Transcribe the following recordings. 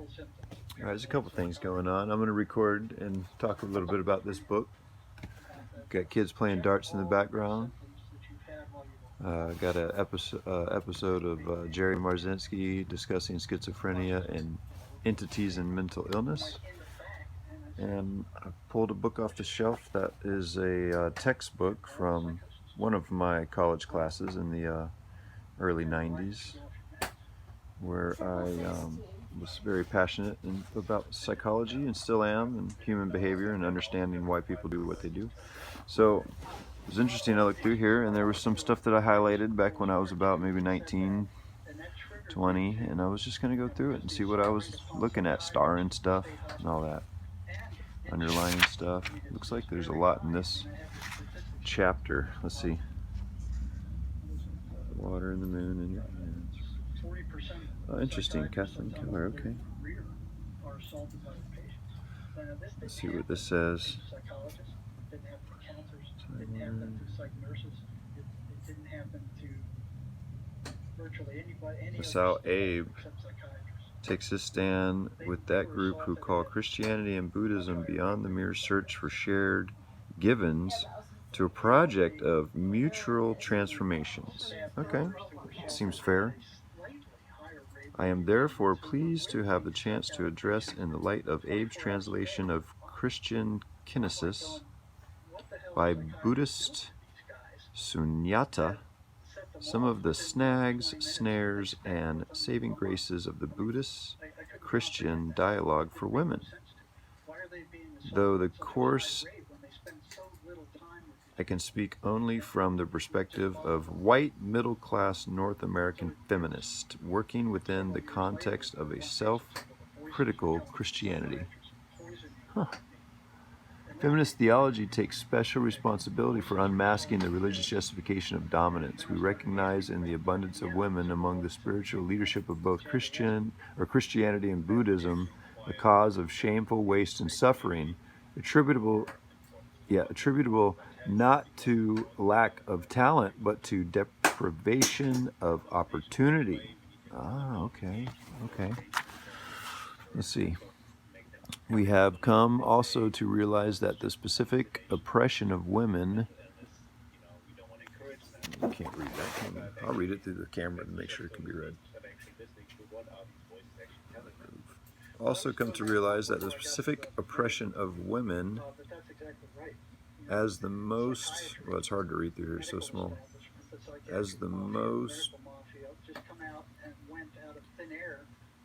All right, there's a couple things going on. I'm going to record and talk a little bit about this book. Got kids playing darts in the background. Got an episode of Jerry Marzinsky discussing schizophrenia and entities and mental illness. And I pulled a book off the shelf that is a textbook from one of my college classes in the early 90s, where I was very passionate about psychology, and still am, and human behavior and understanding why people do what they do. So it was interesting. I looked through here and there was some stuff that I highlighted back when I was about maybe 19, 20, and I was just going to go through it and see what I was looking at, starring stuff and all that, underlining stuff. Looks like there's a lot in this chapter. Let's see. Water and the moon in your hands. Oh, interesting. Kathleen Keller. Okay. Let's see what this says. That's how Abe takes his stand with that group who call Christianity and Buddhism beyond the mere search for shared givens to a project of mutual transformations. Okay, seems fair. I am therefore pleased to have the chance to address, in the light of Abe's translation of Christian Kinesis by Buddhist Sunyata, some of the snags, snares, and saving graces of the Buddhist Christian dialogue for women. Though the course I can speak only from the perspective of white middle-class North American feminist working within the context of a self-critical Christianity. Feminist theology takes special responsibility for unmasking the religious justification of dominance. We recognize in the abundance of women among the spiritual leadership of both Christianity and Buddhism a cause of shameful waste and suffering, attributable not to lack of talent, but to deprivation of opportunity. Okay. Let's see. We have come also to realize that the specific oppression of women... I can't read that. I'll read it through the camera to make sure it can be read. Also come to realize that the specific oppression of women as the most... Well, it's hard to read through here, it's so small. As the most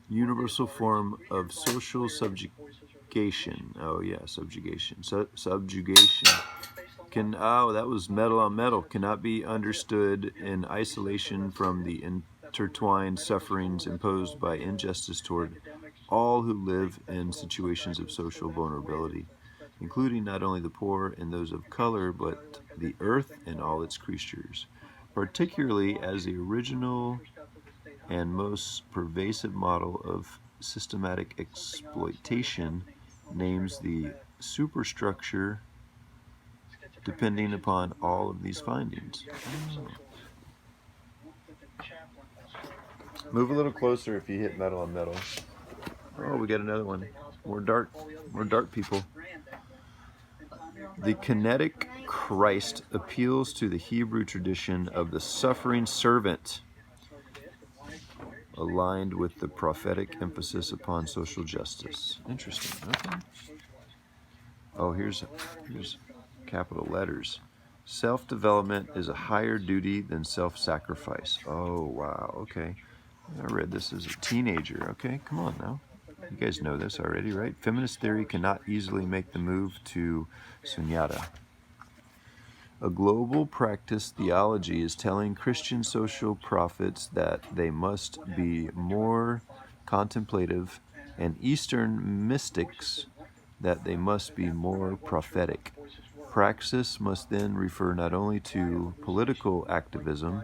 universal form of social subjugation. Oh yeah, subjugation. Subjugation can, that was metal on metal, cannot be understood in isolation from the intertwined sufferings imposed by injustice toward all who live in situations of social vulnerability, including not only the poor and those of color, but the earth and all its creatures, particularly as the original and most pervasive model of systematic exploitation names the superstructure depending upon all of these findings. Move a little closer if you hit metal on metal. Oh, we got another one. More dart people. The kinetic Christ appeals to the Hebrew tradition of the suffering servant, aligned with the prophetic emphasis upon social justice. Interesting. Okay. Oh, here's capital letters. Self-development is a higher duty than self-sacrifice. Oh, wow. Okay. I read this as a teenager. Okay, come on now. You guys know this already, right? Feminist theory cannot easily make the move to sunyata. A global practice theology is telling Christian social prophets that they must be more contemplative, and Eastern mystics that they must be more prophetic. Praxis must then refer not only to political activism,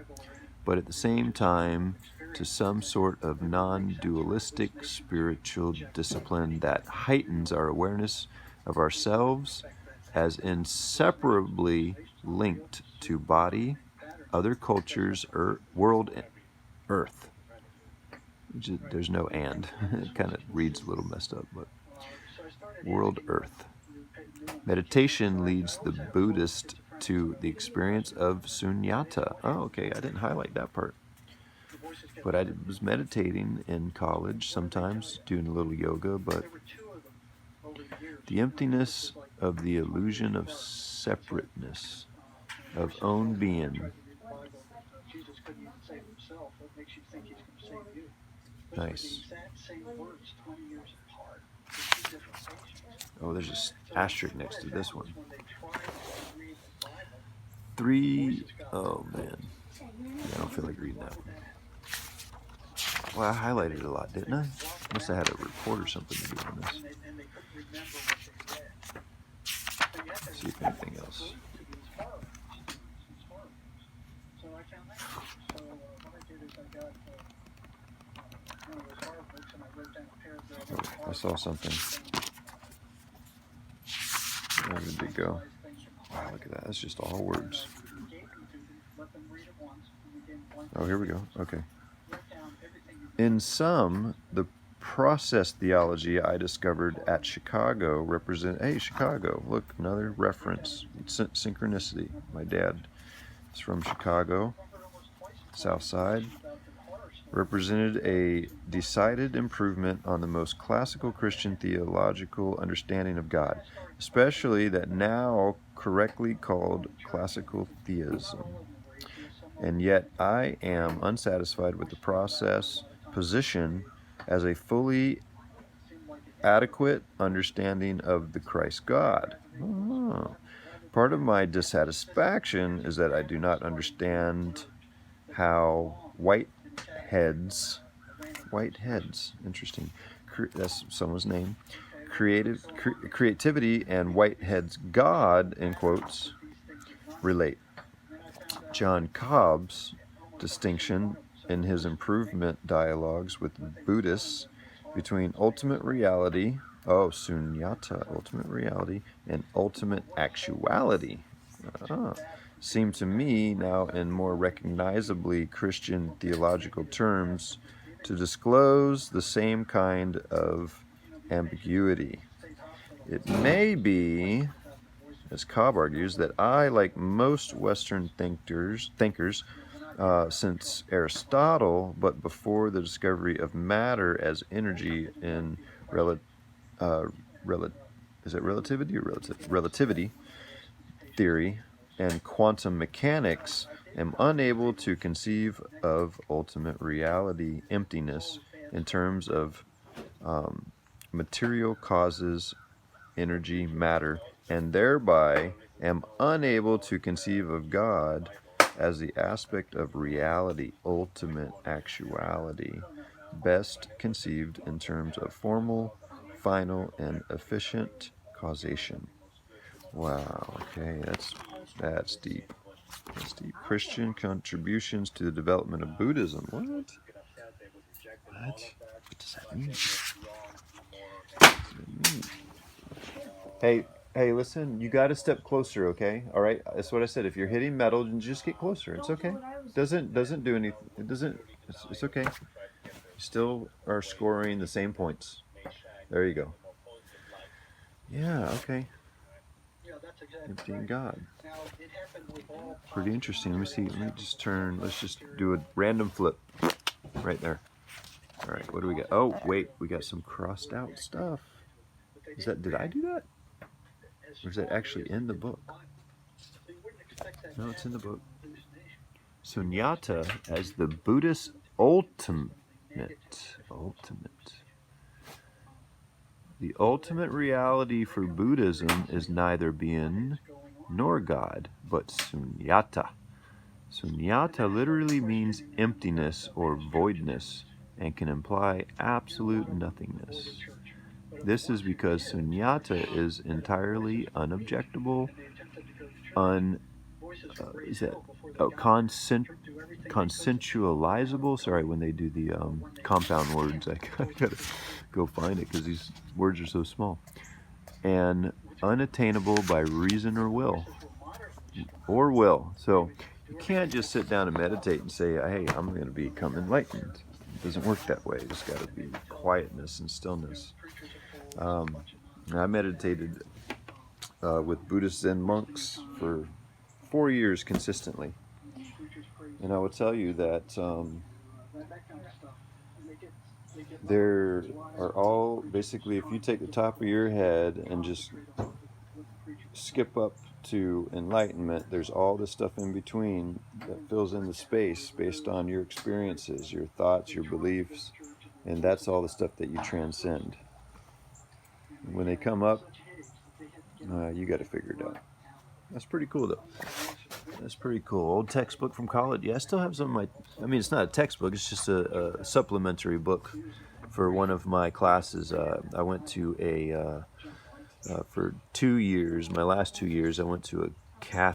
but at the same time to some sort of non-dualistic spiritual discipline that heightens our awareness of ourselves as inseparably linked to body, other cultures, world, and earth. There's no and. Kind of reads a little messed up, but world earth. Meditation leads the Buddhist to the experience of sunyata. Oh, okay, I didn't highlight that part. But I was meditating in college sometimes, doing a little yoga, but the emptiness of the illusion of separateness, of own being. Nice. Oh, there's an asterisk next to this one. 3, oh man. Yeah, I don't feel like reading that one. Well, I highlighted it a lot, didn't I? Must have had a report or something to do on this. Let's see if anything else. Oh, I saw something. Where did it go? Wow, look at that. That's just all words. Oh, here we go. Okay. In sum, the process theology I discovered at Chicago hey, Chicago, look, another reference. Synchronicity. My dad is from Chicago, South Side. Represented a decided improvement on the most classical Christian theological understanding of God, especially that now correctly called classical theism. And yet I am unsatisfied with the process position as a fully adequate understanding of the Christ God. Oh. Part of my dissatisfaction is that I do not understand how Whitehead's, interesting, that's someone's name, creativity and Whitehead's God, in quotes, relate. John Cobb's distinction in his improvement dialogues with Buddhists between ultimate reality, sunyata, ultimate reality, and ultimate actuality, seem to me now in more recognizably Christian theological terms to disclose the same kind of ambiguity. It may be, as Cobb argues, that I, like most Western thinkers, since Aristotle, but before the discovery of matter as energy in relativity theory and quantum mechanics, am unable to conceive of ultimate reality, emptiness, in terms of material causes, energy, matter, and thereby am unable to conceive of God as the aspect of reality, ultimate actuality, best conceived in terms of formal, final, and efficient causation. Wow, okay, that's deep. That's deep. Christian contributions to the development of Buddhism. What? What does that mean? Hey, listen, you got to step closer, okay? All right, that's what I said. If you're hitting metal, then just get closer. It's okay. Doesn't do anything. It doesn't. It's okay. You still are scoring the same points. There you go. Yeah. Okay. Emptying God. Pretty interesting. Let me see. Let me just turn. Let's just do a random flip. Right there. All right. What do we got? Oh, wait. We got some crossed out stuff. Did I do that? Or is that actually in the book? No, it's in the book. Sunyata as the Buddhist ultimate. The ultimate reality for Buddhism is neither being nor God, but sunyata. Sunyata literally means emptiness or voidness and can imply absolute nothingness. This is because sunyata is entirely unobjectable, consensualizable. Sorry, when they do the compound words, I gotta go find it because these words are so small. And unattainable by reason or will. So you can't just sit down and meditate and say, hey, I'm going to become enlightened. It doesn't work that way. There's got to be quietness and stillness. I meditated with Buddhists and monks for 4 years consistently. And I will tell you that there are all, basically, if you take the top of your head and just skip up to enlightenment, there's all this stuff in between that fills in the space based on your experiences, your thoughts, your beliefs, and that's all the stuff that you transcend. When they come up, you got to figure it out. That's pretty cool, though. That's pretty cool. Old textbook from college. Yeah, I still have some of my, I mean, it's not a textbook, it's just a supplementary book for one of my classes. I went to for 2 years, my last 2 years, I went to a Catholic